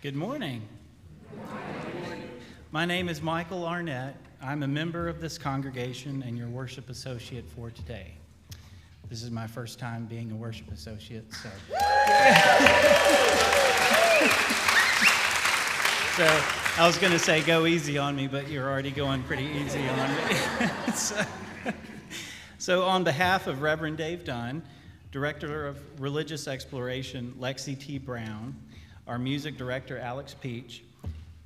Good morning. My name is Michael Arnett. I'm a member of this congregation and your worship associate for today. This is my first time being a worship associate, so. So I was going to say go easy on me, but you're already going pretty easy on me. So on behalf of Reverend Dave Dunn, Director of Religious Exploration Lexi T. Brown, our music director Alex Peach,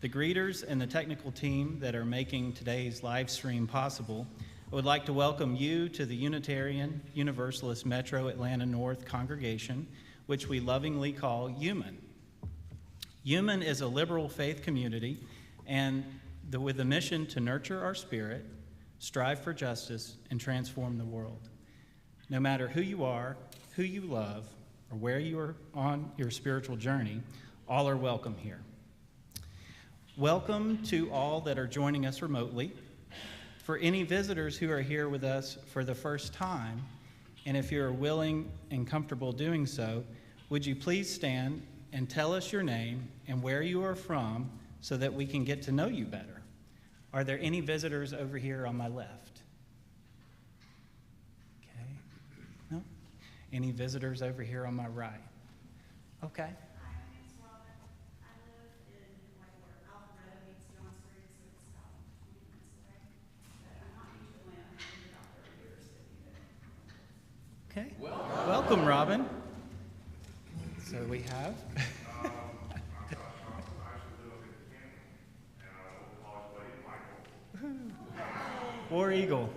the greeters and the technical team that are making today's live stream possible, I would like to welcome you to the Unitarian Universalist Metro Atlanta North congregation, which we lovingly call UUMAN. UUMAN is a liberal faith community and with a mission to nurture our spirit, strive for justice, and transform the world. No matter who you are, who you love, or where you are on your spiritual journey, all are welcome here. Welcome to all that are joining us remotely. For any visitors who are here with us for the first time, and if you're willing and comfortable doing so, would you please stand and tell us your name and where you are from so that we can get to know you better? Are there any visitors over here on my left? Okay. No? Any visitors over here on my right? Okay. Okay. Welcome, Robin. So we have. War Eagle.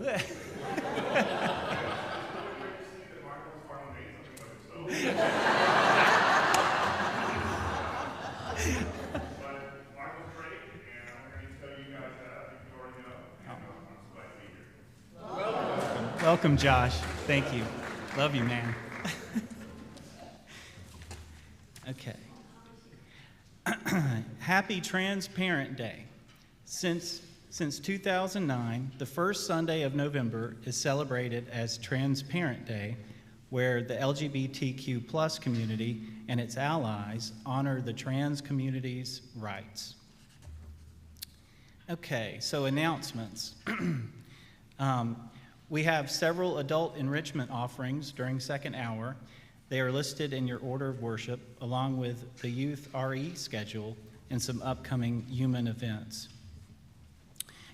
Welcome, Josh. Thank you. Love you, man. Okay. Happy Transparent Day. Since 2009, the first Sunday of November is celebrated as Transparent Day, where the LGBTQ plus community and its allies honor the trans community's rights. Okay, so announcements. We have several adult enrichment offerings during second hour. They are listed in your order of worship, along with the youth RE schedule and some upcoming UUMAN events.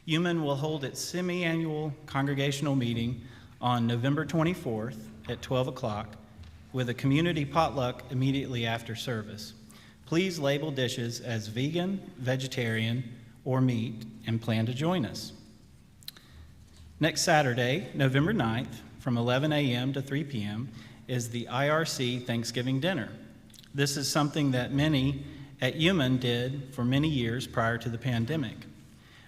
UUMAN will hold its semi-annual congregational meeting on November 24th at 12 o'clock with a community potluck immediately after service. Please label dishes as vegan, vegetarian, or meat and plan to join us. Next Saturday, November 9th, from 11 a.m. to 3 p.m., is the IRC Thanksgiving dinner. This is something that many at UUMAN did for many years prior to the pandemic.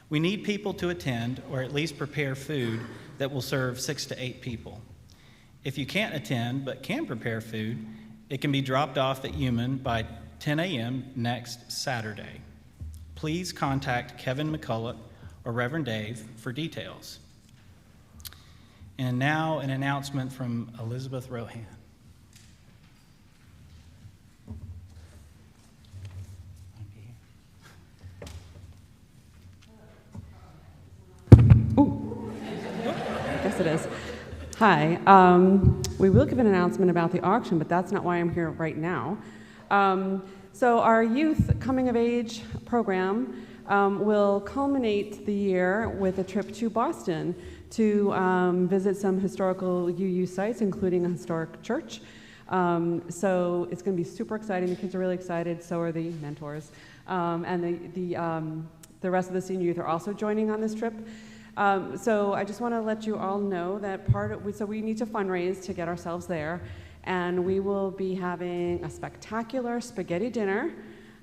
We need people to attend or at least prepare food that will serve 6 to 8 people. If you can't attend but can prepare food, it can be dropped off at UUMAN by 10 a.m. next Saturday. Please contact Kevin McCulloch or Reverend Dave for details. And now an announcement from Elizabeth Rohan. Ooh, I guess it is. Hi, we will give an announcement about the auction, but that's not why I'm here right now. So our youth coming of age program will culminate the year with a trip to Boston to visit some historical UU sites, including a historic church. So it's going to be super exciting. The kids are really excited. So are the mentors, and the rest of the senior youth are also joining on this trip. So I just want to let you all know that so we need to fundraise to get ourselves there, and we will be having a spectacular spaghetti dinner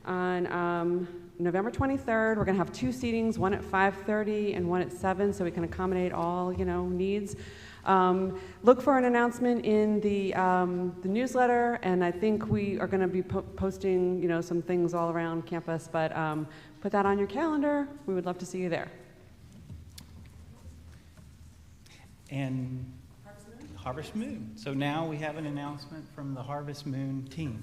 on November 23rd. We're going to have 2 seatings, one at 5:30 and one at 7, so we can accommodate all needs. Look for an announcement in the newsletter, and I think we are going to be posting some things all around campus. But put that on your calendar. We would love to see you there. And Harvest Moon. So now we have an announcement from the Harvest Moon team.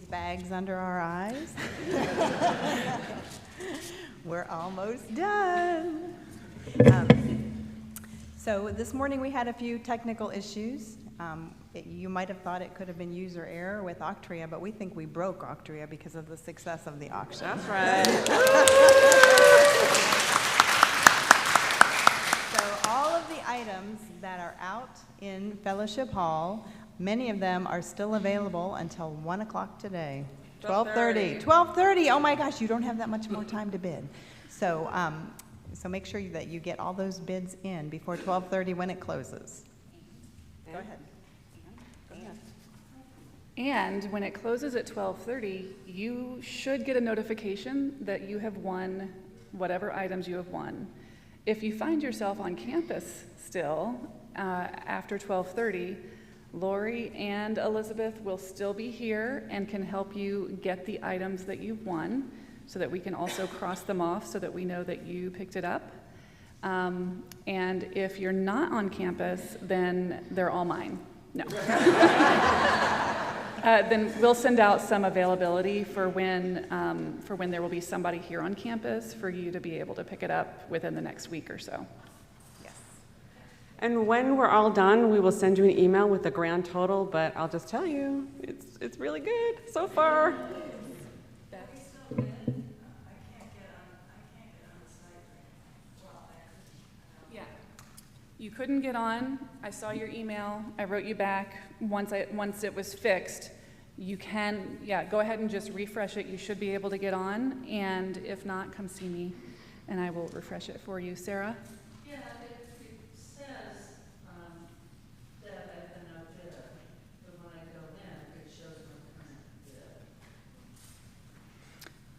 bags under our eyes. We're almost done. So this morning we had a few technical issues. You might have thought it could have been user error with Octria, but we think we broke Octria because of the success of the auction. That's right. So all of the items that are out in Fellowship Hall, many of them are still available until 1 o'clock today. 12:30. 12:30. Oh my gosh, you don't have that much more time to bid. So, so make sure that you get all those bids in before 12:30 when it closes. Go ahead. And when it closes at 12:30, you should get a notification that you have won whatever items you have won. If you find yourself on campus still after 12:30, Lori and Elizabeth will still be here and can help you get the items that you've won so that we can also cross them off so that we know that you picked it up. And if you're not on campus, then they're all mine. No. Then we'll send out some availability for when there will be somebody here on campus for you to be able to pick it up within the next week or so. Yes. And when we're all done, we will send you an email with the grand total, but I'll just tell you, it's really good so far. Yeah. You couldn't get on. I saw your email. I wrote you back. Once it was fixed, you can, go ahead and just refresh it. You should be able to get on. And if not, come see me and I will refresh it for you. Sarah? Yeah, it says that I've been outbid, but when I go in, it shows my current bid.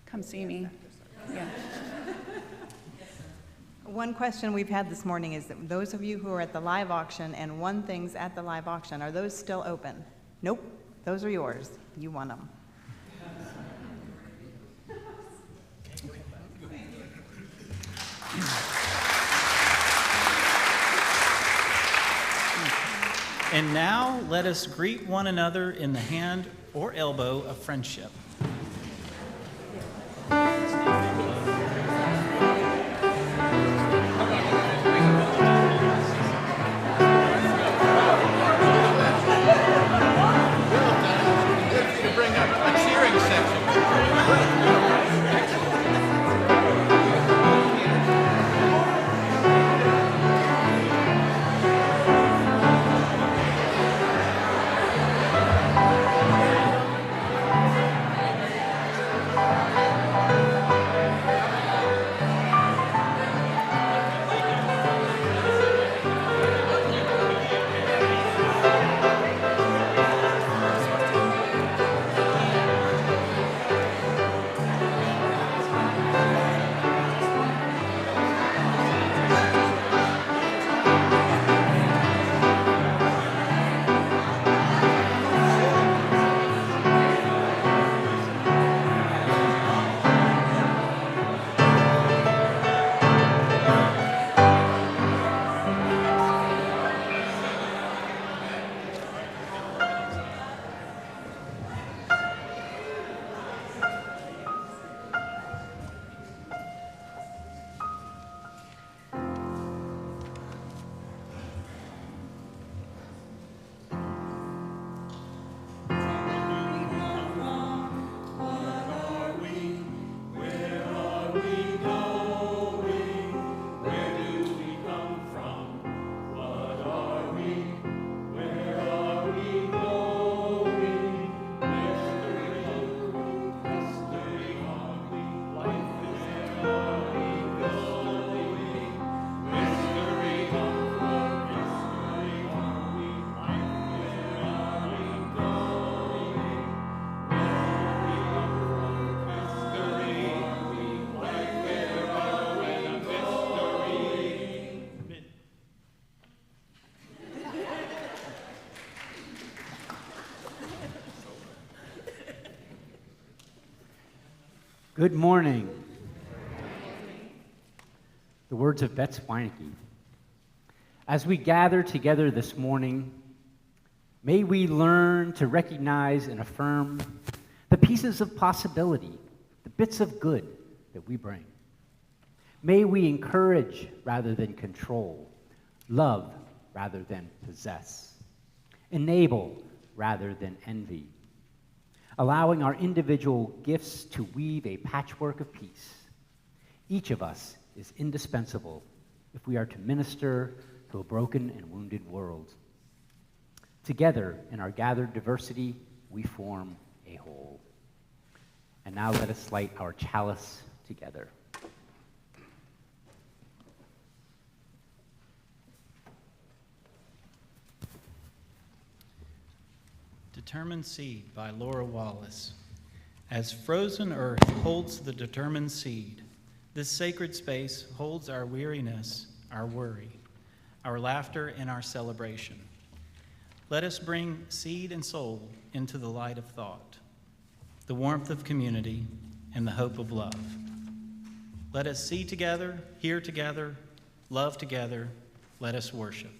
Come see me. Yeah. One question we've had this morning is that those of you who are at the live auction and won things at the live auction, are those still open? Nope, those are yours. You won them. And now let us greet one another in the hand or elbow of friendship. Good morning. The words of Betts Weineke. As we gather together this morning, may we learn to recognize and affirm the pieces of possibility, the bits of good that we bring. May we encourage rather than control, love rather than possess, enable rather than envy, allowing our individual gifts to weave a patchwork of peace. Each of us is indispensable if we are to minister to a broken and wounded world. Together, in our gathered diversity, we form a whole. And now let us light our chalice together. Determined Seed by Laura Wallace. As frozen earth holds the determined seed, this sacred space holds our weariness, our worry, our laughter, and our celebration. Let us bring seed and soul into the light of thought, the warmth of community, and the hope of love. Let us see together, hear together, love together. Let us worship.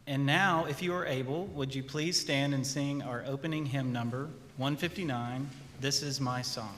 And now, if you are able, would you please stand and sing our opening hymn number, 159, This Is My Song.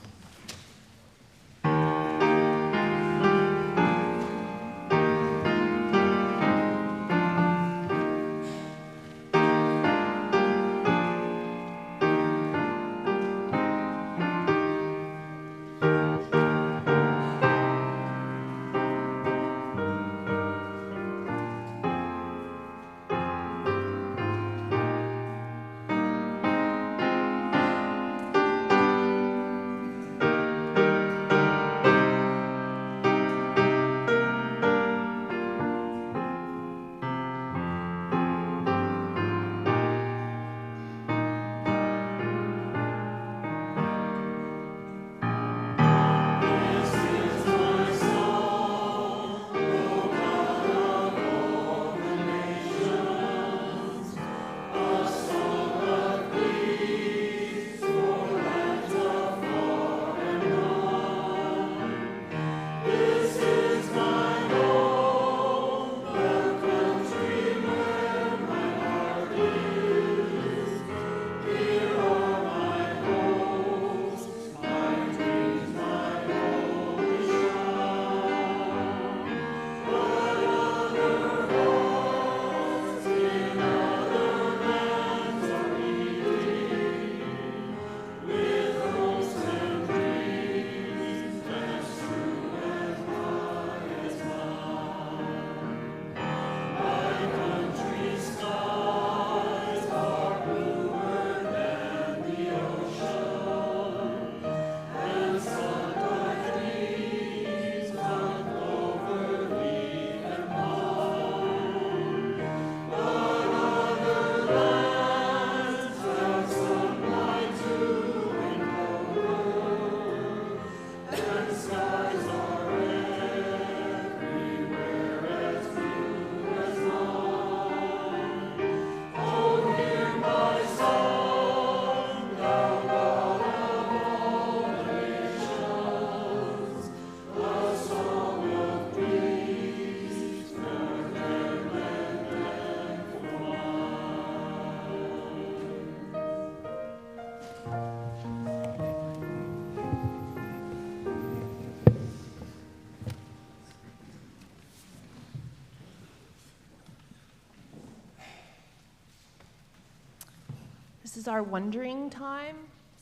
This is our wondering time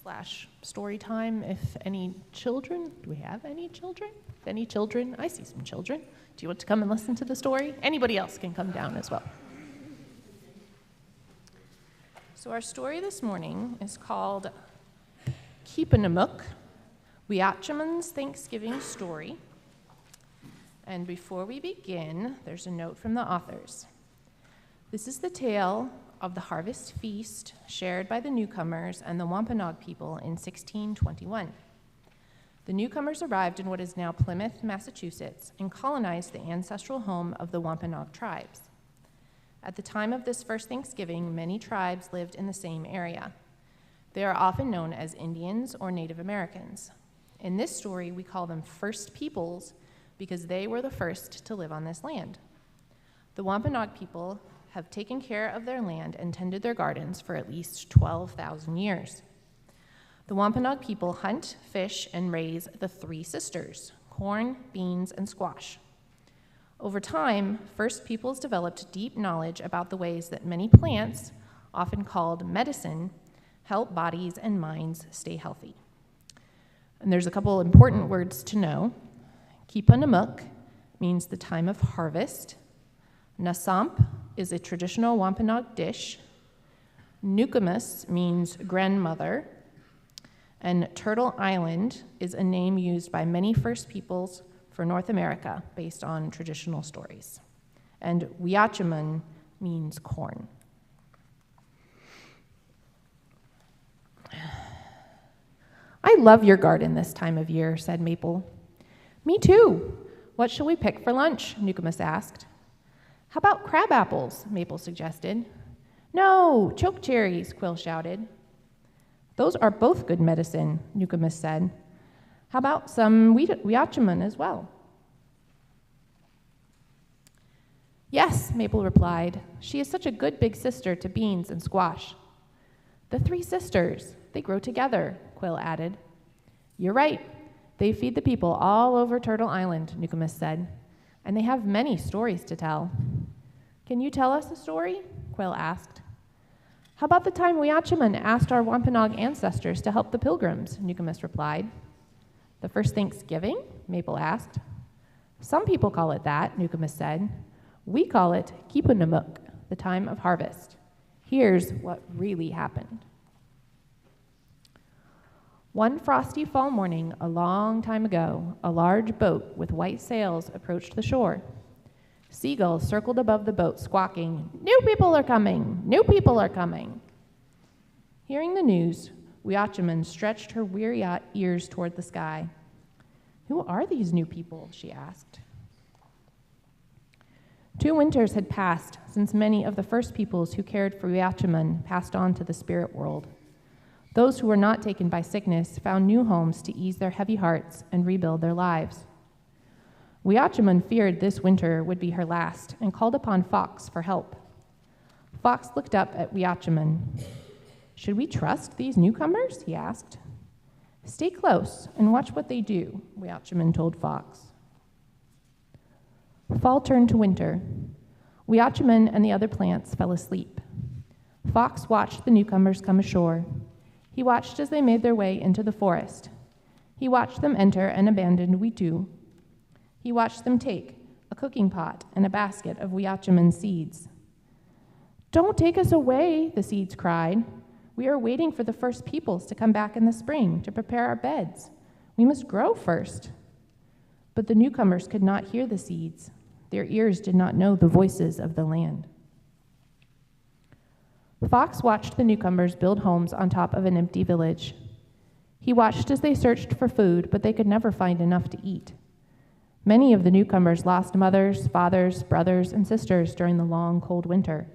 / story time. If any children, do we have any children? If any children, I see some children. Do you want to come and listen to the story? Anybody else can come down as well. So our story this morning is called Keepinamook, Weatchaman's Thanksgiving Story. And before we begin, there's a note from the authors. This is the tale of the harvest feast shared by the newcomers and the Wampanoag people in 1621. The newcomers arrived in what is now Plymouth, Massachusetts, and colonized the ancestral home of the Wampanoag tribes. At the time of this first Thanksgiving, many tribes lived in the same area. They are often known as Indians or Native Americans. In this story, we call them First Peoples because they were the first to live on this land. The Wampanoag people have taken care of their land and tended their gardens for at least 12,000 years. The Wampanoag people hunt, fish, and raise the three sisters: corn, beans, and squash. Over time, First Peoples developed deep knowledge about the ways that many plants, often called medicine, help bodies and minds stay healthy. And there's a couple important words to know. Kipanamuk means the time of harvest. Nasamp is a traditional Wampanoag dish. Nukumus means grandmother. And Turtle Island is a name used by many First Peoples for North America based on traditional stories. And Wiachaman means corn. I love your garden this time of year, said Maple. Me too. What shall we pick for lunch? Nukumus asked. How about crab apples? Maple suggested. No, chokecherries, Quill shouted. Those are both good medicine, Nukumus said. How about some Wiachaman as well? Yes, Maple replied. She is such a good big sister to beans and squash. The three sisters, they grow together, Quill added. You're right. They feed the people all over Turtle Island, Nukumus said, and they have many stories to tell. Can you tell us a story? Quill asked. How about the time Wiachaman asked our Wampanoag ancestors to help the pilgrims? Nukumus replied. The first Thanksgiving? Maple asked. Some people call it that, Nukumus said. We call it Kipunamuk, the time of harvest. Here's what really happened. One frosty fall morning a long time ago, a large boat with white sails approached the shore. Seagulls circled above the boat, squawking, "New people are coming! New people are coming!" Hearing the news, Wiachaman stretched her weary ears toward the sky. Who are these new people? She asked. 2 winters had passed since many of the first peoples who cared for Wiachaman passed on to the spirit world. Those who were not taken by sickness found new homes to ease their heavy hearts and rebuild their lives. Wiachaman feared this winter would be her last and called upon Fox for help. Fox looked up at Wiachaman. Should we trust these newcomers? He asked. Stay close and watch what they do, Wiachaman told Fox. Fall turned to winter. Wiachaman and the other plants fell asleep. Fox watched the newcomers come ashore. He watched as they made their way into the forest. He watched them enter an abandoned Witu. He watched them take a cooking pot and a basket of Wiachaman seeds. Don't take us away, the seeds cried. We are waiting for the first peoples to come back in the spring to prepare our beds. We must grow first. But the newcomers could not hear the seeds. Their ears did not know the voices of the land. Fox watched the newcomers build homes on top of an empty village. He watched as they searched for food, but they could never find enough to eat. Many of the newcomers lost mothers, fathers, brothers, and sisters during the long, cold winter.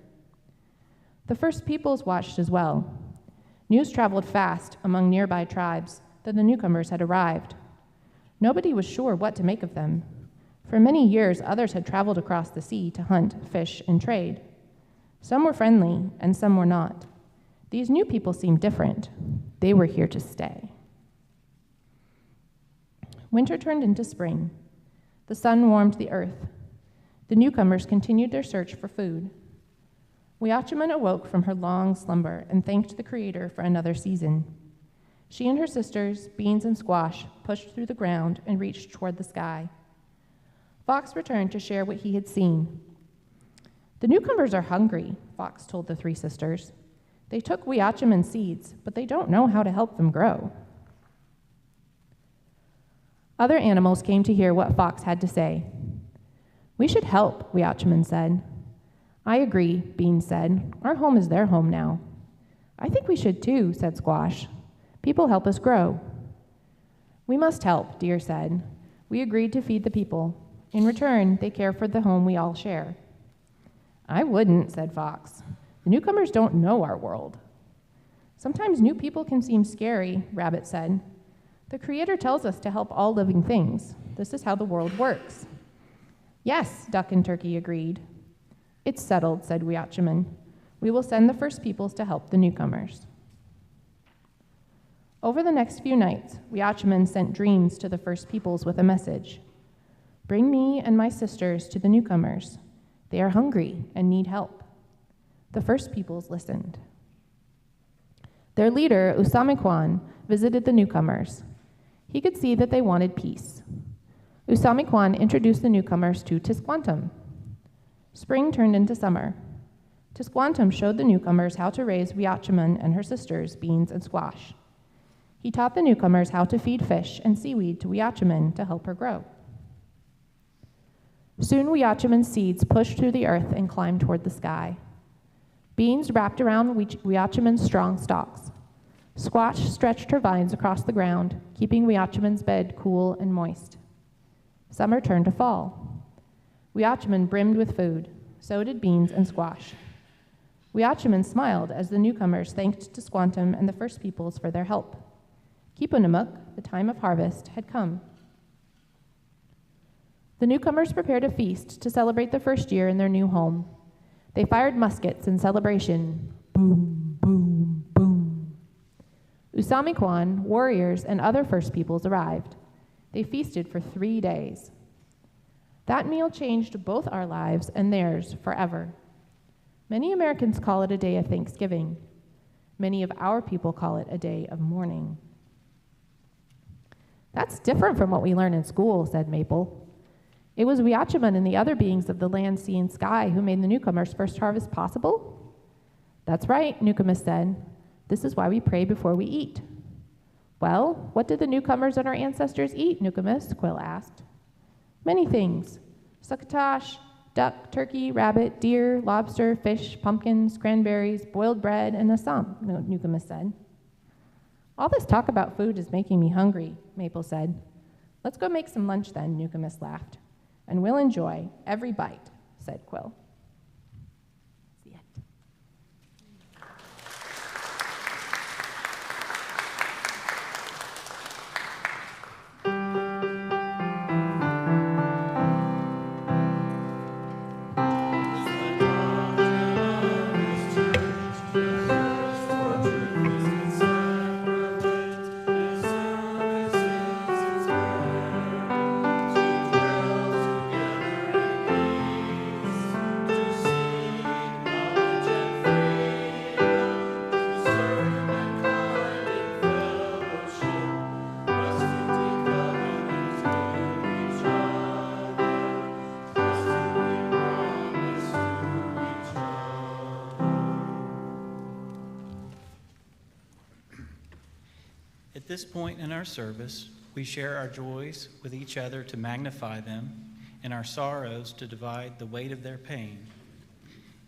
The first peoples watched as well. News traveled fast among nearby tribes that the newcomers had arrived. Nobody was sure what to make of them. For many years, others had traveled across the sea to hunt, fish, and trade. Some were friendly, and some were not. These new people seemed different. They were here to stay. Winter turned into spring. The sun warmed the earth. The newcomers continued their search for food. Wiachaman awoke from her long slumber and thanked the Creator for another season. She and her sisters, Beans and Squash, pushed through the ground and reached toward the sky. Fox returned to share what he had seen. The newcomers are hungry, Fox told the 3 sisters. They took Wiachaman seeds, but they don't know how to help them grow. Other animals came to hear what Fox had to say. We should help, Wiachaman said. I agree, Beans said. Our home is their home now. I think we should too, said Squash. People help us grow. We must help, Deer said. We agreed to feed the people. In return, they care for the home we all share. I wouldn't, said Fox. The newcomers don't know our world. Sometimes new people can seem scary, Rabbit said. The Creator tells us to help all living things. This is how the world works. Yes, Duck and Turkey agreed. "It's settled," said Weachaman. "We will send the First Peoples to help the newcomers." Over the next few nights, Weachaman sent dreams to the First Peoples with a message. "Bring me and my sisters to the newcomers. They are hungry and need help." The First Peoples listened. Their leader, Usamikwan, visited the newcomers. He could see that they wanted peace. Usamikwan introduced the newcomers to Tisquantum. Spring turned into summer. Tisquantum showed the newcomers how to raise Weachaman and her sisters beans and squash. He taught the newcomers how to feed fish and seaweed to Weachaman to help her grow. Soon Weachaman's seeds pushed through the earth and climbed toward the sky. Beans wrapped around Weachaman's strong stalks. Squash stretched her vines across the ground, keeping Weachaman's bed cool and moist. Summer turned to fall. Weachaman brimmed with food. So did beans and squash. Weachaman smiled as the newcomers thanked Tisquantum and the First Peoples for their help. Kipunamuk, the time of harvest, had come. The newcomers prepared a feast to celebrate the first year in their new home. They fired muskets in celebration. Boom, boom, boom. Usamikwan, warriors, and other First Peoples arrived. They feasted for 3 days. That meal changed both our lives and theirs forever. Many Americans call it a day of Thanksgiving. Many of our people call it a day of mourning. "That's different from what we learn in school," said Maple. "It was Weachaman and the other beings of the land, sea, and sky who made the newcomers' first harvest possible?" "That's right," Newcomus said. "This is why we pray before we eat." "Well, what did the newcomers and our ancestors eat, Newcomus?" Quill asked. "Many things. Succotash, duck, turkey, rabbit, deer, lobster, fish, pumpkins, cranberries, boiled bread, and assam," Newcomus said. "All this talk about food is making me hungry," Maple said. "Let's go make some lunch then," Newcomus laughed. "And we'll enjoy every bite," said Quill. That's the end. At this point in our service, we share our joys with each other to magnify them and our sorrows to divide the weight of their pain.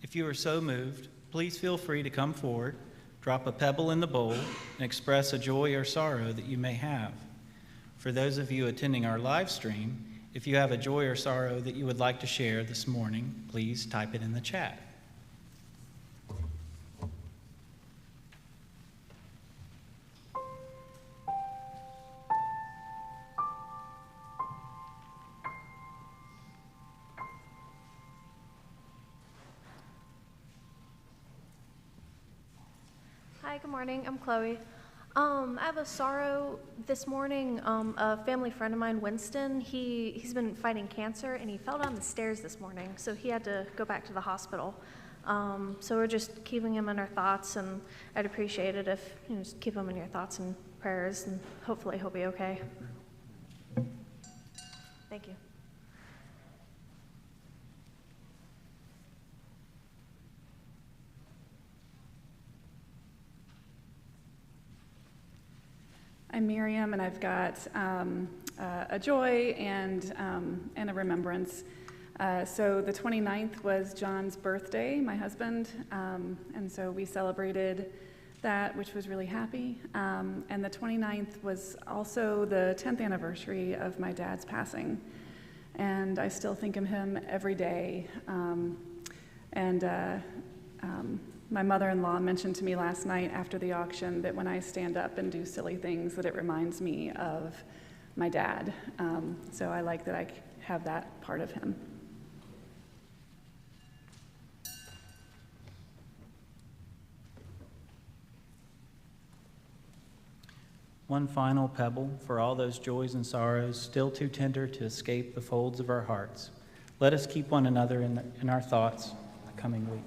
If you are so moved, please feel free to come forward, drop a pebble in the bowl, and express a joy or sorrow that you may have. For those of you attending our live stream, if you have a joy or sorrow that you would like to share this morning, please type it in the chat. Hi, good morning. I'm Chloe. I have a sorrow this morning. A family friend of mine, Winston, he's been fighting cancer, and he fell down the stairs this morning, so he had to go back to the hospital. So we're just keeping him in our thoughts, and I'd appreciate it if you just keep him in your thoughts and prayers, and hopefully he'll be okay. Thank you. I'm Miriam, and I've got a joy and a remembrance. So the 29th was John's birthday, my husband, and so we celebrated that, which was really happy. And the 29th was also the 10th anniversary of my dad's passing, and I still think of him every day. My mother-in-law mentioned to me last night after the auction that when I stand up and do silly things, that it reminds me of my dad. So I like that I have that part of him. One final pebble for all those joys and sorrows still too tender to escape the folds of our hearts. Let us keep one another in our thoughts the coming week.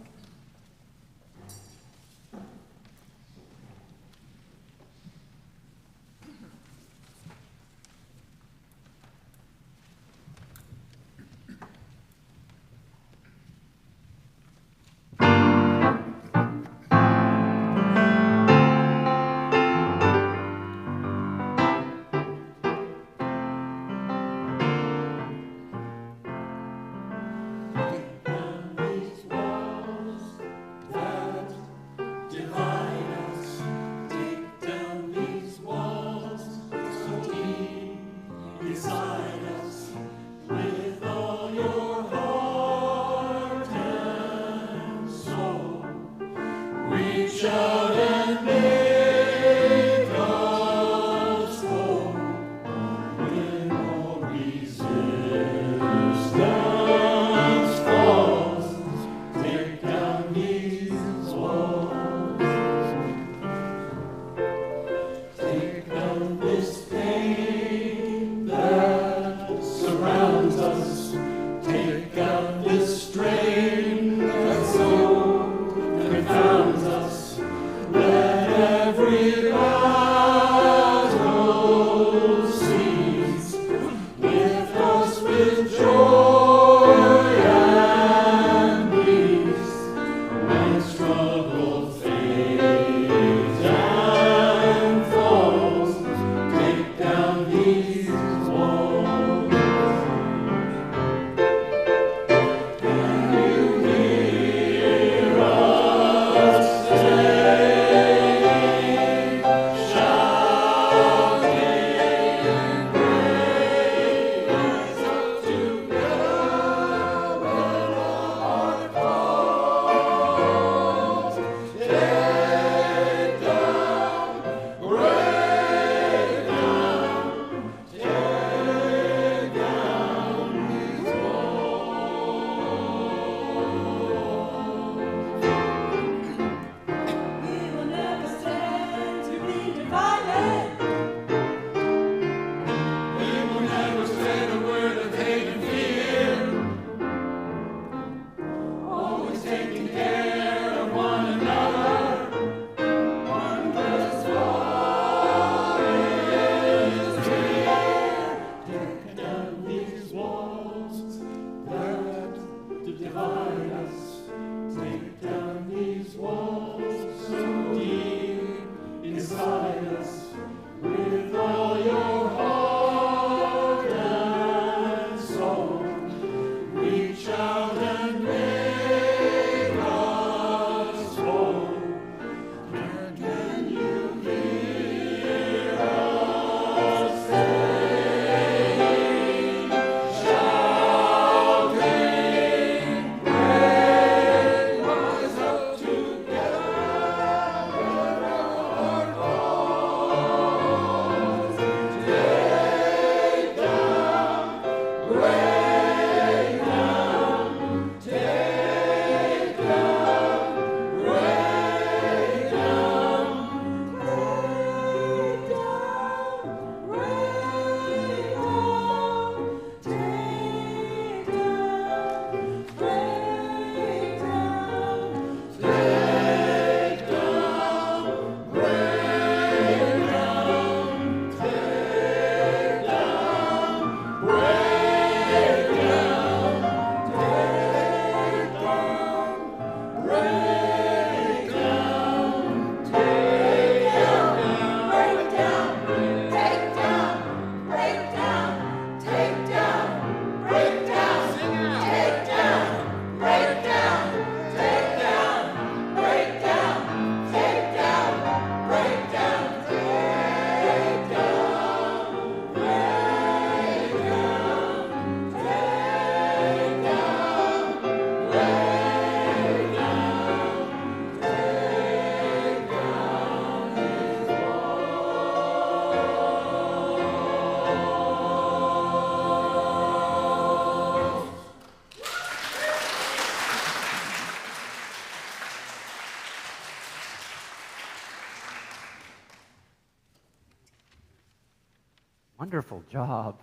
Wonderful job.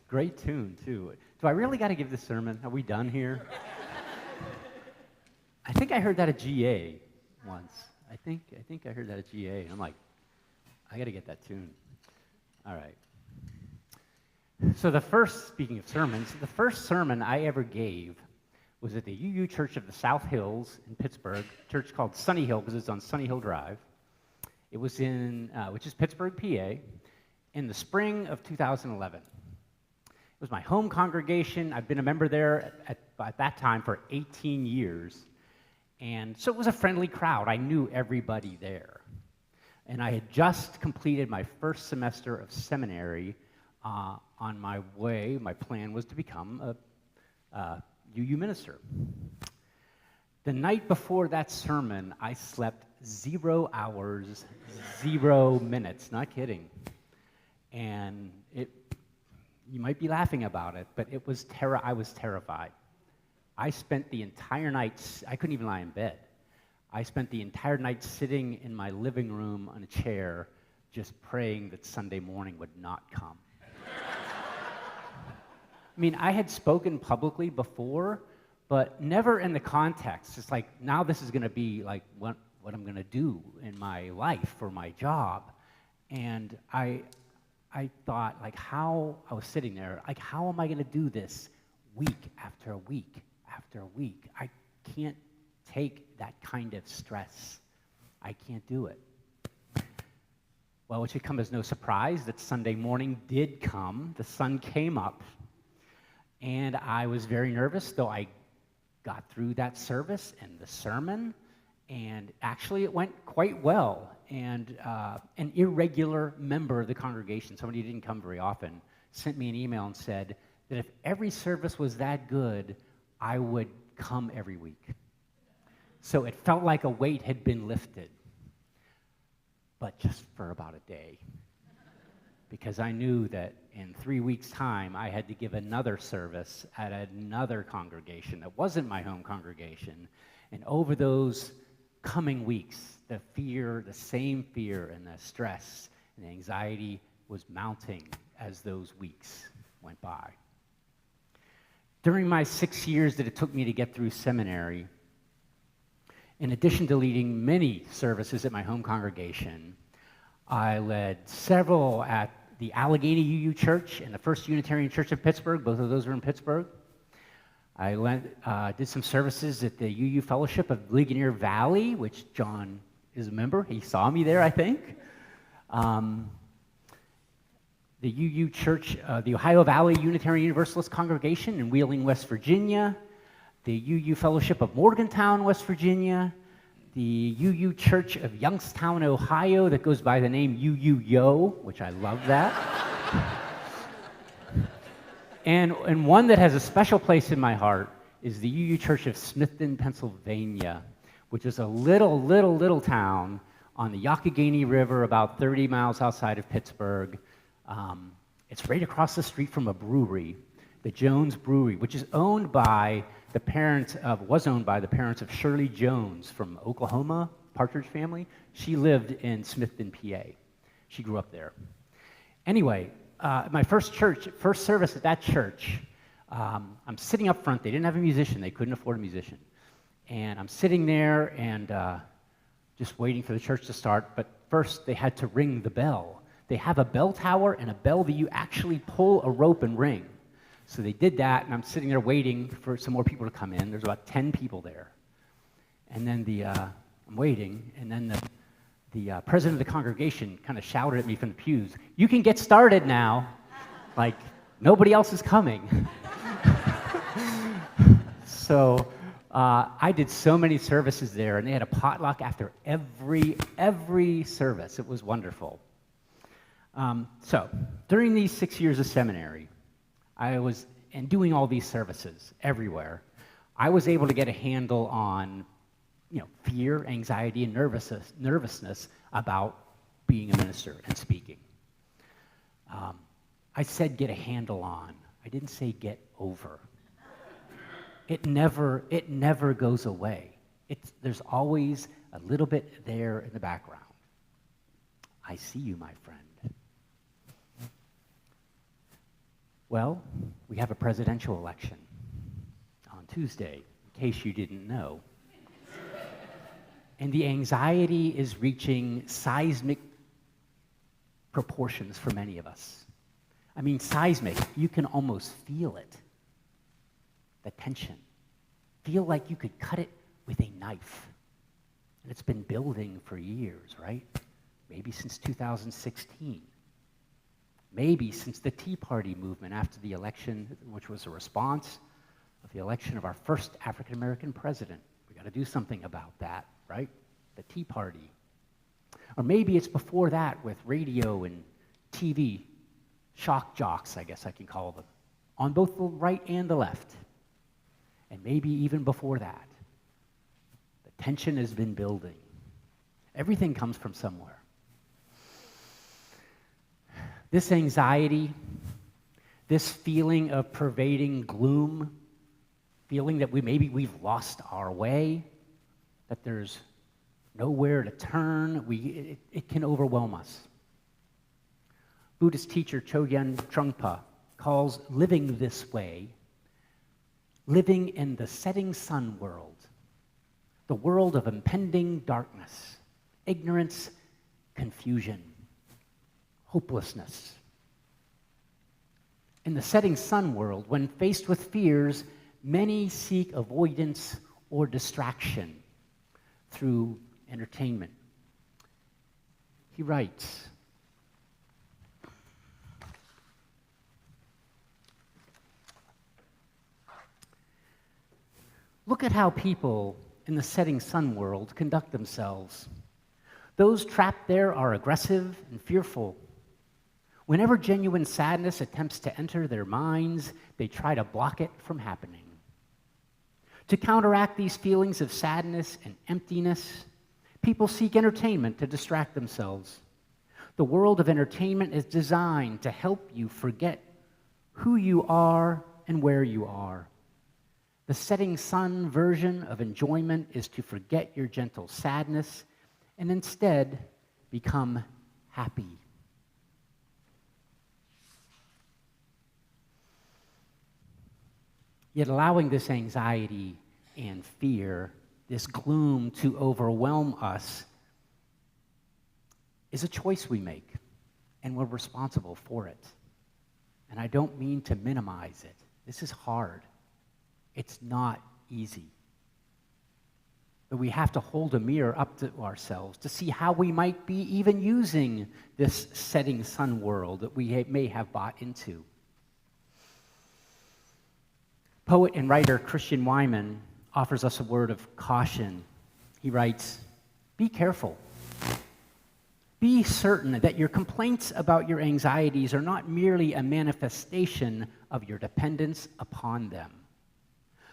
Great tune, too. Do I really got to give this sermon? Are we done here? I think I heard that at GA once. I think I heard that at GA. And I'm like, I got to get that tune. All right. So speaking of sermons, the first sermon I ever gave was at the UU Church of the South Hills in Pittsburgh, a church called Sunny Hill because it's on Sunny Hill Drive. It was which is Pittsburgh, PA, in the spring of 2011. It was my home congregation. I've been a member there at that time for 18 years. And so it was a friendly crowd. I knew everybody there. And I had just completed my first semester of seminary on my way. My plan was to become a UU minister. The night before that sermon, I slept 0 hours, 0 minutes, not kidding. And you might be laughing about it, but I was terrified. I spent the entire night, I couldn't even lie in bed. I spent the entire night sitting in my living room on a chair, just praying that Sunday morning would not come. I mean, I had spoken publicly before, but never in the context. It's like, now this is going to be like what I'm going to do in my life or my job. And I thought, like, how I was sitting there, like, how am I going to do this week after week after week? I can't take that kind of stress. I can't do it. Well, it should come as no surprise that Sunday morning did come. The sun came up. And I was very nervous, though I got through that service and the sermon, and actually it went quite well. And an irregular member of the congregation, somebody who didn't come very often, sent me an email and said that if every service was that good, I would come every week. So it felt like a weight had been lifted, but just for about a day. Because I knew that in 3 weeks' time, I had to give another service at another congregation that wasn't my home congregation. And over those coming weeks, the same fear and the stress and the anxiety was mounting as those weeks went by. During my 6 years that it took me to get through seminary, in addition to leading many services at my home congregation, I led several at the Allegheny UU Church and the First Unitarian Church of Pittsburgh. Both of those were in Pittsburgh. I did some services at the UU Fellowship of Ligonier Valley, which John is a member. He saw me there, I think. The UU Church, the Ohio Valley Unitarian Universalist Congregation in Wheeling, West Virginia. The UU Fellowship of Morgantown, West Virginia. The UU Church of Youngstown, Ohio, that goes by the name UU-Yo, which I love that. And one that has a special place in my heart is the UU Church of Smithton, Pennsylvania, which is a little town on the Youghiogheny River, about 30 miles outside of Pittsburgh. It's right across the street from a brewery, the Jones Brewery, which is owned by was owned by the parents of Shirley Jones from Oklahoma, Partridge family. She lived in Smithton, PA. She grew up there. Anyway, my first service at that church, I'm sitting up front. They didn't have a musician. They couldn't afford a musician. And I'm sitting there and just waiting for the church to start. But first, they had to ring the bell. They have a bell tower and a bell that you actually pull a rope and ring. So they did that, and I'm sitting there waiting for some more people to come in. There's about 10 people there. And then I'm waiting, and then the president of the congregation kind of shouted at me from the pews, "You can get started now." Like, nobody else is coming. So I did so many services there, and they had a potluck after every service. It was wonderful. So during these 6 years of seminary, and doing all these services everywhere, I was able to get a handle on, fear, anxiety, and nervousness about being a minister and speaking. I said get a handle on. I didn't say get over. It never goes away. There's always a little bit there in the background. I see you, my friend. Well, we have a presidential election on Tuesday, in case you didn't know. And the anxiety is reaching seismic proportions for many of us. I mean, seismic, you can almost feel it. The tension. Feel like you could cut it with a knife. And it's been building for years, right? Maybe since 2016. Maybe since the Tea Party movement after the election, which was a response of the election of our first African American president. We got to do something about that, right? The Tea Party. Or maybe it's before that with radio and TV, shock jocks, I guess I can call them, on both the right and the left. And maybe even before that. The tension has been building. Everything comes from somewhere. This anxiety, this feeling of pervading gloom, feeling that we've lost our way, that there's nowhere to turn, it can overwhelm us. Buddhist teacher Chogyam Trungpa calls living this way, living in the setting sun world, the world of impending darkness, ignorance, confusion, hopelessness. In the setting sun world, when faced with fears, many seek avoidance or distraction through entertainment. He writes, "Look at how people in the setting sun world conduct themselves. Those trapped there are aggressive and fearful. Whenever genuine sadness attempts to enter their minds, they try to block it from happening. To counteract these feelings of sadness and emptiness, people seek entertainment to distract themselves. The world of entertainment is designed to help you forget who you are and where you are. The setting sun version of enjoyment is to forget your gentle sadness and instead become happy." Yet allowing this anxiety and fear, this gloom to overwhelm us is a choice we make, and we're responsible for it. And I don't mean to minimize it. This is hard. It's not easy. But we have to hold a mirror up to ourselves to see how we might be even using this setting sun world that we may have bought into. Poet and writer Christian Wyman offers us a word of caution. He writes, "Be careful. Be certain that your complaints about your anxieties are not merely a manifestation of your dependence upon them.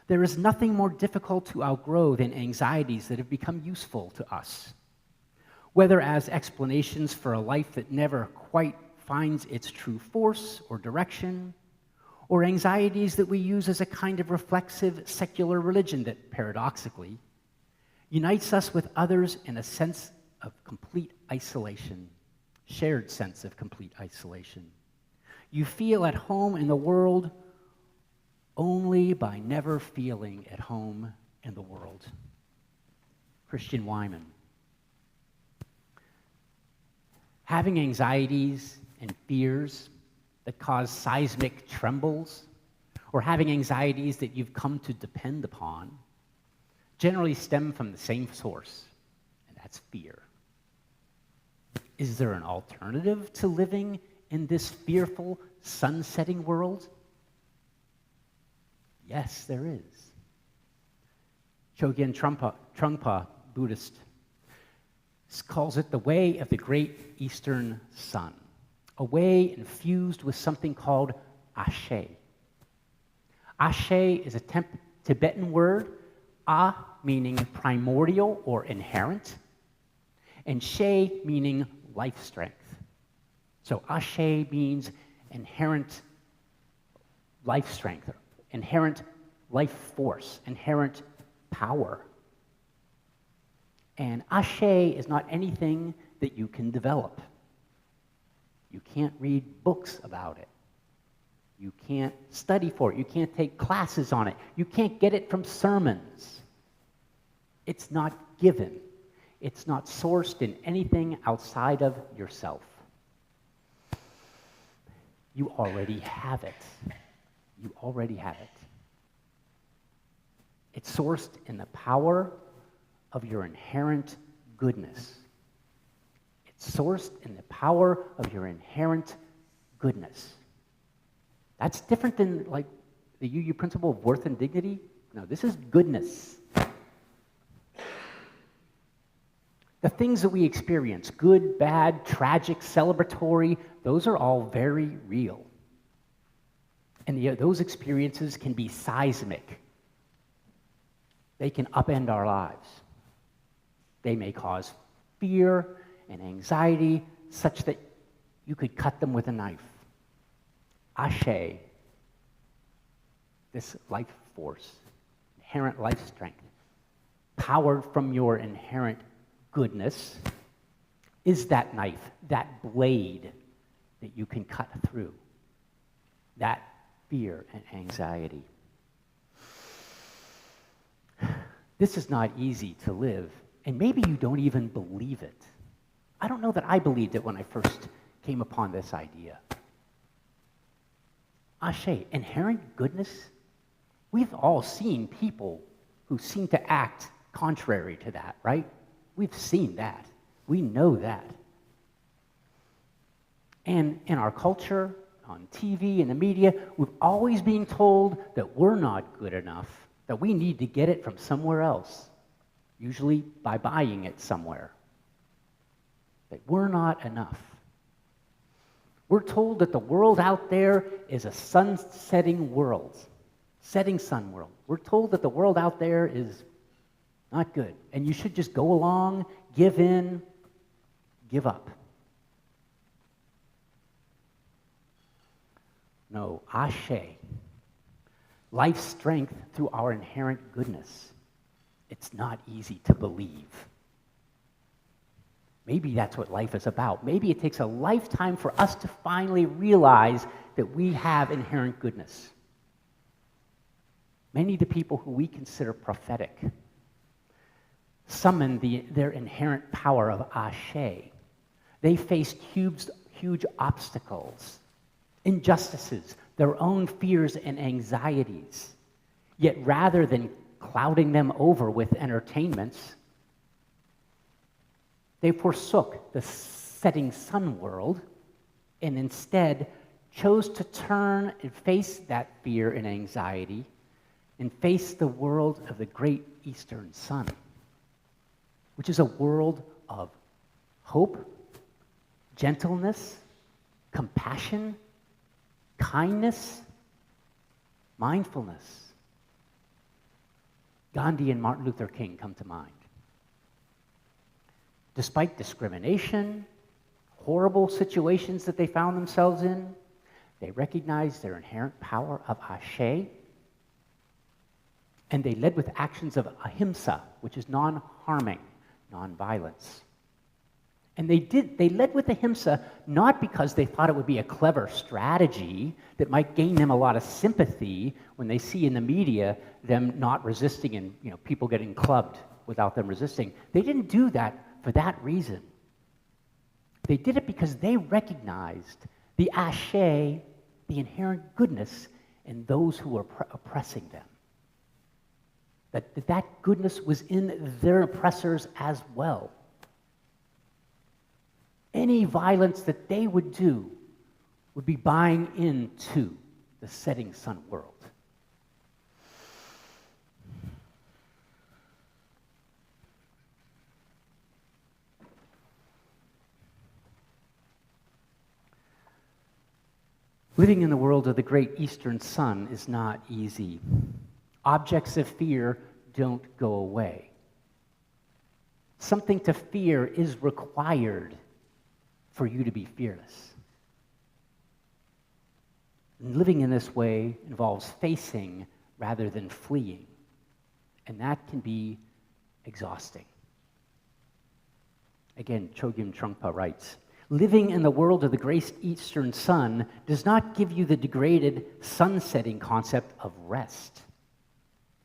There is nothing more difficult to outgrow than anxieties that have become useful to us, whether as explanations for a life that never quite finds its true force or direction, or anxieties that we use as a kind of reflexive secular religion that, paradoxically, unites us with others in a sense of complete isolation, shared sense of complete isolation. You feel at home in the world only by never feeling at home in the world." Christian Wyman. Having anxieties and fears that cause seismic trembles, or having anxieties that you've come to depend upon, generally stem from the same source, and that's fear. Is there an alternative to living in this fearful, sun-setting world? Yes, there is. Chogyam Trungpa, Buddhist, calls it the way of the great eastern sun, a way infused with something called Ashe. Ashe is a Tibetan word, A meaning primordial or inherent, and She meaning life strength. So Ashe means inherent life strength, inherent life force, inherent power. And Ashe is not anything that you can develop. You can't read books about it. You can't study for it. You can't take classes on it. You can't get it from sermons. It's not given. It's not sourced in anything outside of yourself. You already have it. You already have it. It's sourced in the power of your inherent goodness. It's sourced in the power of your inherent goodness. That's different than like the UU principle of worth and dignity. No, this is goodness. The things that we experience, good, bad, tragic, celebratory, those are all very real. And those experiences can be seismic. They can upend our lives. They may cause fear and anxiety such that you could cut them with a knife. Ashe, this life force, inherent life strength, powered from your inherent goodness, is that knife, that blade that you can cut through, that fear and anxiety. This is not easy to live, and maybe you don't even believe it. I don't know that I believed it when I first came upon this idea. Ashe, inherent goodness? We've all seen people who seem to act contrary to that, right? We've seen that. We know that. And in our culture, on TV, in the media, we've always been told that we're not good enough, that we need to get it from somewhere else, usually by buying it somewhere. That we're not enough. We're told that the world out there is a sun-setting world, setting sun world. We're told that the world out there is not good, and you should just go along, give in, give up. No, Ashe, life strength through our inherent goodness. It's not easy to believe. Maybe that's what life is about. Maybe it takes a lifetime for us to finally realize that we have inherent goodness. Many of the people who we consider prophetic summoned their inherent power of Ashe. They faced huge obstacles, injustices, their own fears and anxieties. Yet rather than clouding them over with entertainments, they forsook the setting sun world and instead chose to turn and face that fear and anxiety and face the world of the great eastern sun, which is a world of hope, gentleness, compassion, kindness, mindfulness. Gandhi and Martin Luther King come to mind. Despite discrimination, horrible situations that they found themselves in, they recognized their inherent power of Ashe, and they led with actions of ahimsa, which is non-harming, non-violence. And they led with ahimsa not because they thought it would be a clever strategy that might gain them a lot of sympathy when they see in the media them not resisting and people getting clubbed without them resisting. They didn't do that for that reason. They did it because they recognized the Ashe, the inherent goodness in those who were oppressing them. That goodness was in their oppressors as well. Any violence that they would do would be buying into the setting sun world. Living in the world of the great eastern sun is not easy. Objects of fear don't go away. Something to fear is required for you to be fearless. And living in this way involves facing rather than fleeing, and that can be exhausting. Again, Chogyam Trungpa writes, Living in the world of the great eastern sun does not give you the degraded sun-setting concept of rest,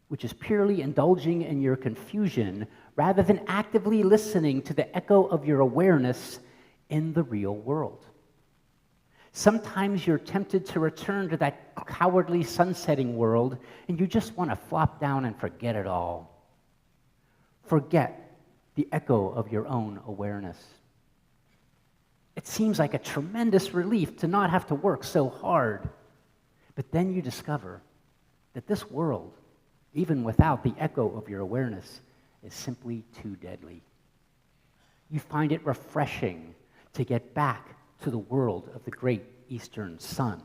which is purely indulging in your confusion rather than actively listening to the echo of your awareness in the real world. Sometimes you're tempted to return to that cowardly sunsetting world and you just want to flop down and forget it all. Forget the echo of your own awareness. It seems like a tremendous relief to not have to work so hard. But then you discover that this world, even without the echo of your awareness, is simply too deadly. You find it refreshing to get back to the world of the great eastern sun,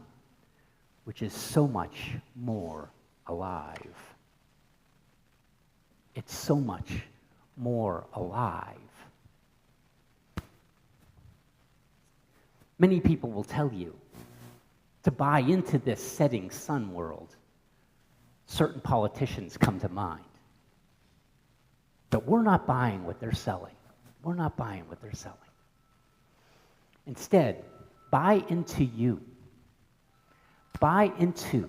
which is so much more alive. It's so much more alive. Many people will tell you to buy into this setting sun world. Certain politicians come to mind. But we're not buying what they're selling. We're not buying what they're selling. Instead, buy into you. Buy into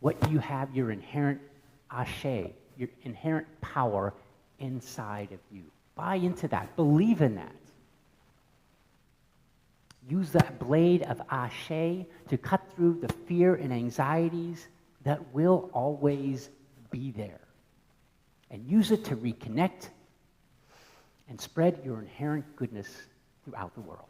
what you have, your inherent Ashe, your inherent power inside of you. Buy into that. Believe in that. Use that blade of Ashe to cut through the fear and anxieties that will always be there. And use it to reconnect and spread your inherent goodness throughout the world.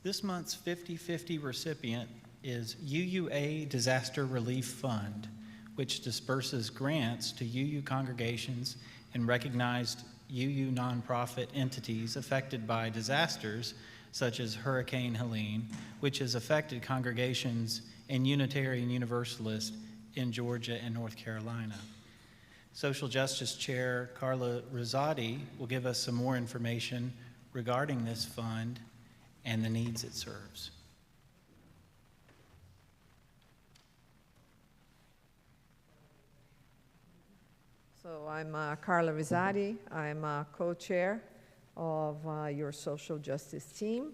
This month's 50/50 recipient is UUA Disaster Relief Fund, which disperses grants to UU congregations and recognized UU nonprofit entities affected by disasters such as Hurricane Helene, which has affected congregations and Unitarian Universalists in Georgia and North Carolina. Social Justice Chair Carla Rosati will give us some more information regarding this fund and the needs it serves. So I'm Carla Rosati. I'm co-chair of your social justice team.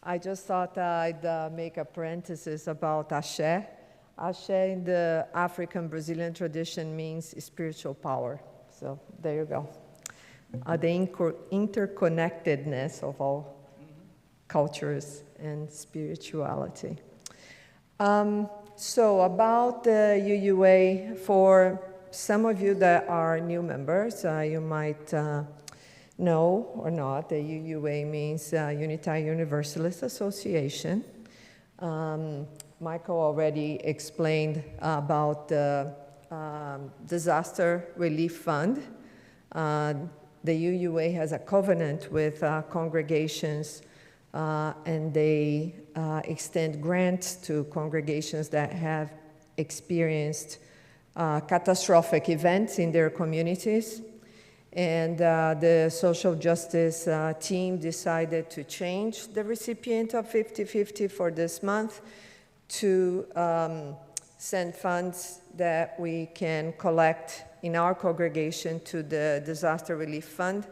I just thought I'd make a parenthesis about Ashe. Ashe in the African Brazilian tradition means spiritual power. So there you go. The interconnectedness of all cultures and spirituality. So about the UUA, for some of you that are new members, you might know or not, the UUA means Unitarian Universalist Association. Michael already explained about the Disaster Relief Fund. The UUA has a covenant with congregations and they extend grants to congregations that have experienced catastrophic events in their communities. And the social justice team decided to change the recipient of 50/50 for this month to send funds that we can collect in our congregation to the Disaster Relief Fund,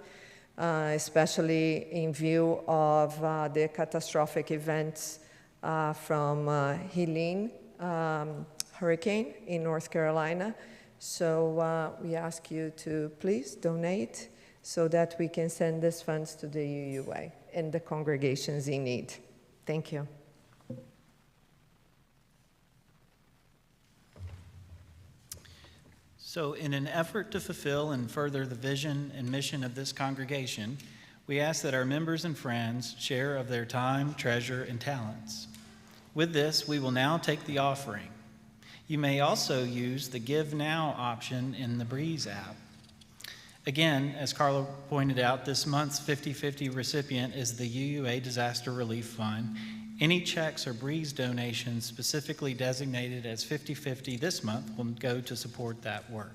especially in view of the catastrophic events from Helene hurricane in North Carolina. So we ask you to please donate so that we can send these funds to the UUA and the congregations in need. Thank you. So in an effort to fulfill and further the vision and mission of this congregation, we ask that our members and friends share of their time, treasure, and talents. With this, we will now take the offering. You may also use the Give Now option in the Breeze app. Again, as Carla pointed out, this month's 50/50 recipient is the UUA Disaster Relief Fund. Any checks or Breeze donations specifically designated as 50/50 this month will go to support that work.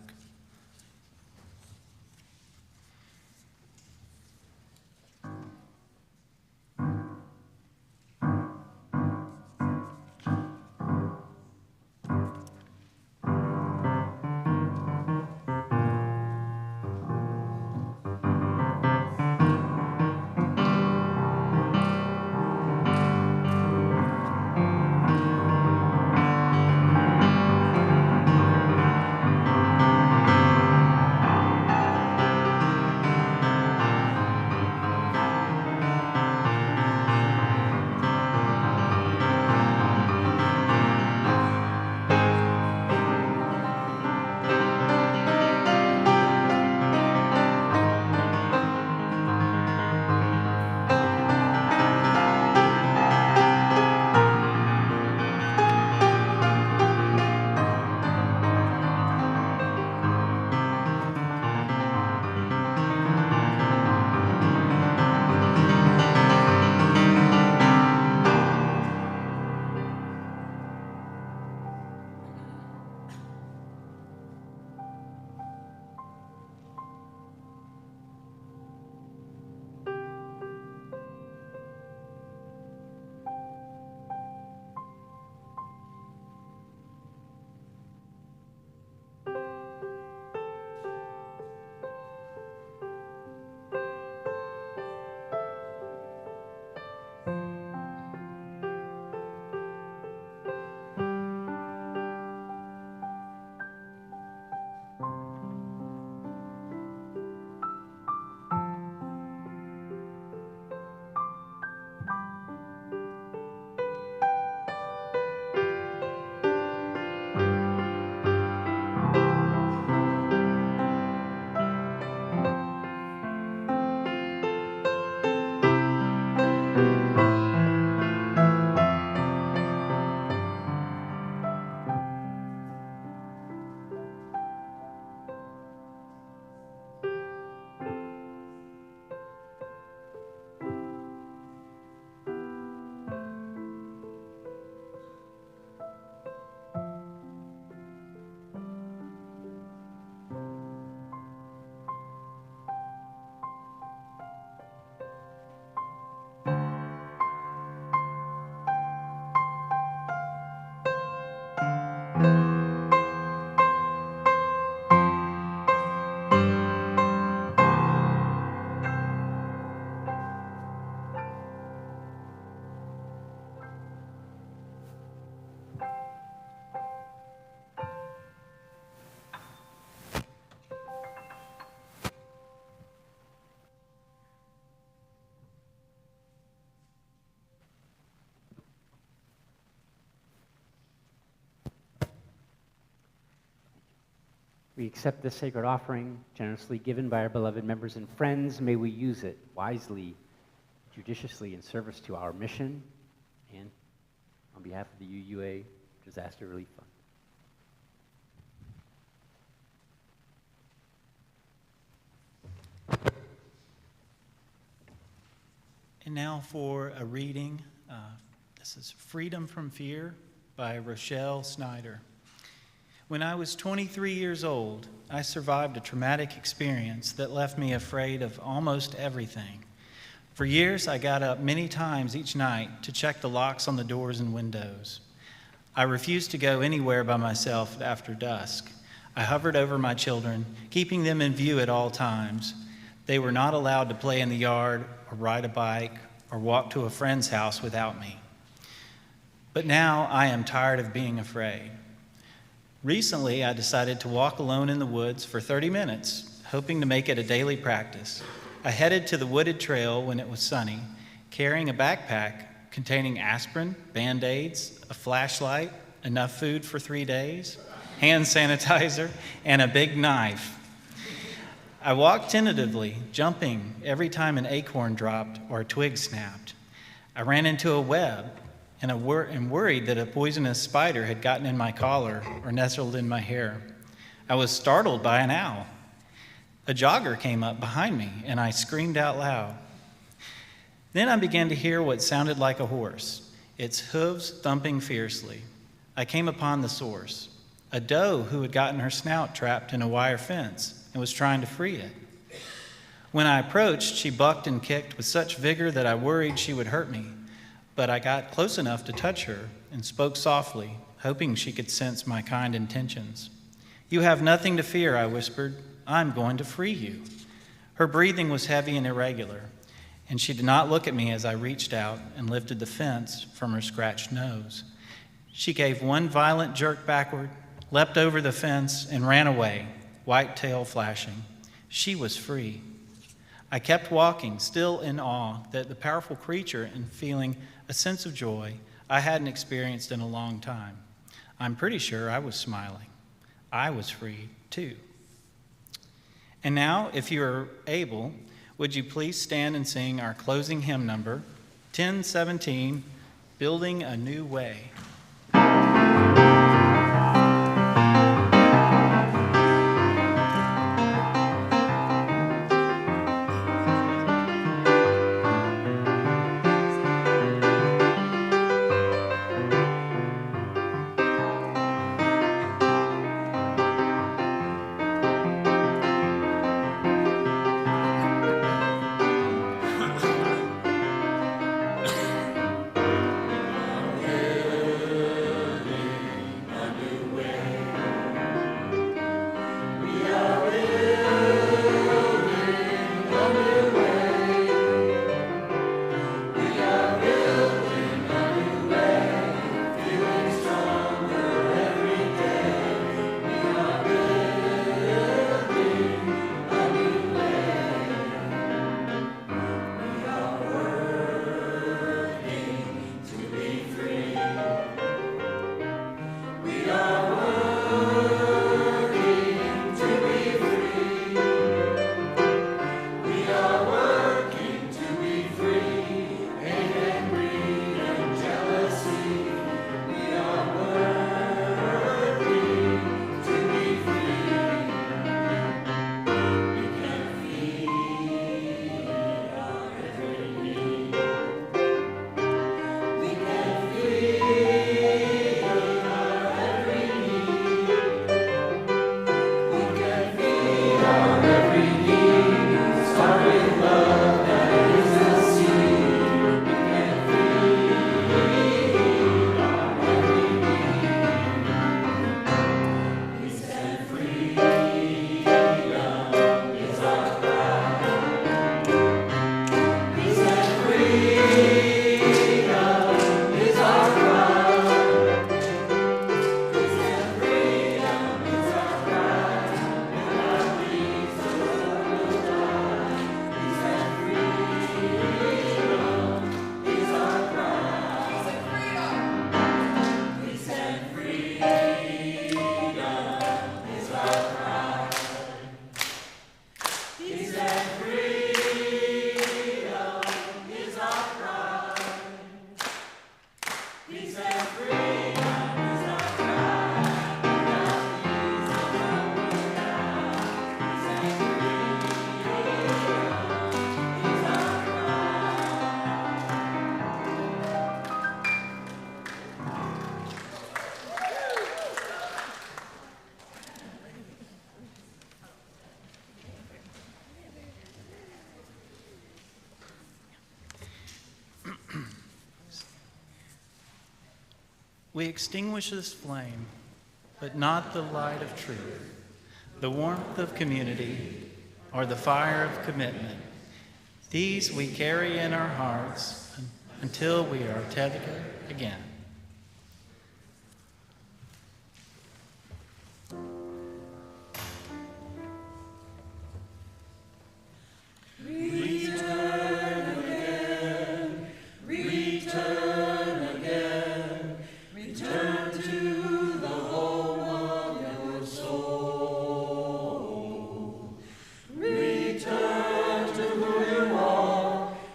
We accept this sacred offering, generously given by our beloved members and friends. May we use it wisely, judiciously in service to our mission and on behalf of the UUA Disaster Relief Fund. And now for a reading. This is Freedom from Fear by Rochelle Snyder. When I was 23 years old, I survived a traumatic experience that left me afraid of almost everything. For years, I got up many times each night to check the locks on the doors and windows. I refused to go anywhere by myself after dusk. I hovered over my children, keeping them in view at all times. They were not allowed to play in the yard or ride a bike or walk to a friend's house without me. But now I am tired of being afraid. Recently, I decided to walk alone in the woods for 30 minutes, hoping to make it a daily practice. I headed to the wooded trail when it was sunny, carrying a backpack containing aspirin, Band-Aids, a flashlight, enough food for 3 days, hand sanitizer, and a big knife. I walked tentatively, jumping every time an acorn dropped or a twig snapped. I ran into a web and worried that a poisonous spider had gotten in my collar or nestled in my hair. I was startled by an owl. A jogger came up behind me, and I screamed out loud. Then I began to hear what sounded like a horse, its hooves thumping fiercely. I came upon the source, a doe who had gotten her snout trapped in a wire fence and was trying to free it. When I approached, she bucked and kicked with such vigor that I worried she would hurt me, but I got close enough to touch her and spoke softly, hoping she could sense my kind intentions. "You have nothing to fear," I whispered. "I'm going to free you." Her breathing was heavy and irregular, and she did not look at me as I reached out and lifted the fence from her scratched nose. She gave one violent jerk backward, leapt over the fence, and ran away, white tail flashing. She was free. I kept walking, still in awe that the powerful creature and feeling a sense of joy I hadn't experienced in a long time. I'm pretty sure I was smiling. I was free, too. And now, if you are able, would you please stand and sing our closing hymn number, 1017, Building a New Way. We extinguish this flame, but not the light of truth, the warmth of community, or the fire of commitment. These we carry in our hearts until we are tethered again.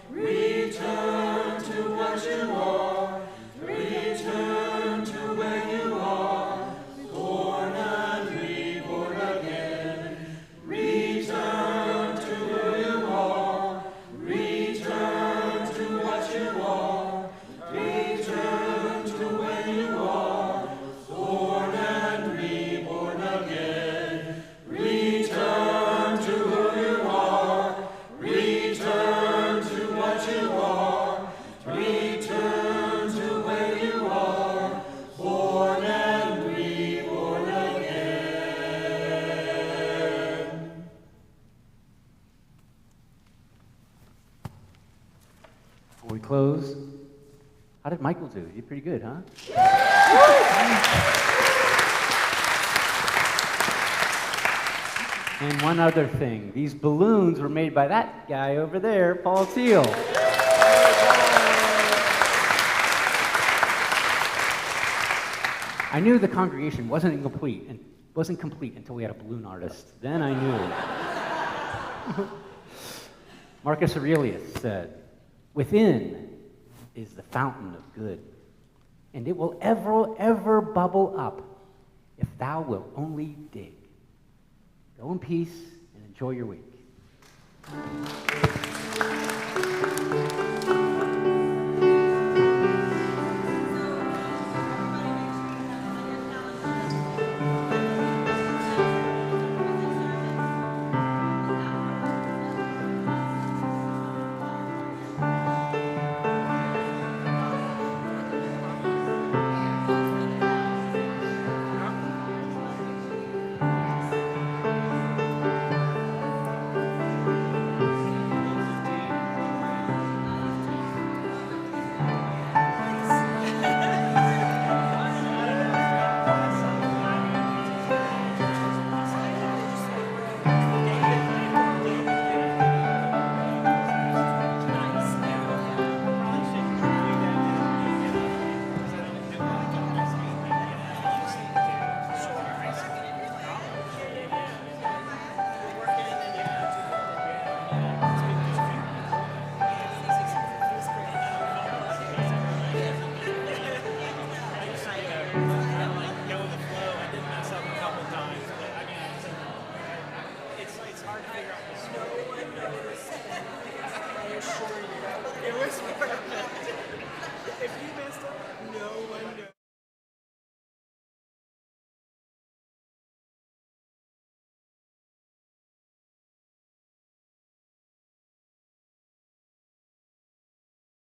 Return to what you are. Before we close, how did Michael do? He did pretty good, huh? And one other thing, these balloons were made by that guy over there, Paul Teal. I knew the congregation wasn't complete until we had a balloon artist. Then I knew. Marcus Aurelius said, "Within is the fountain of good, and it will ever bubble up if thou wilt only dig." Go in peace and enjoy your week. It was perfect. If you messed up, no one knows.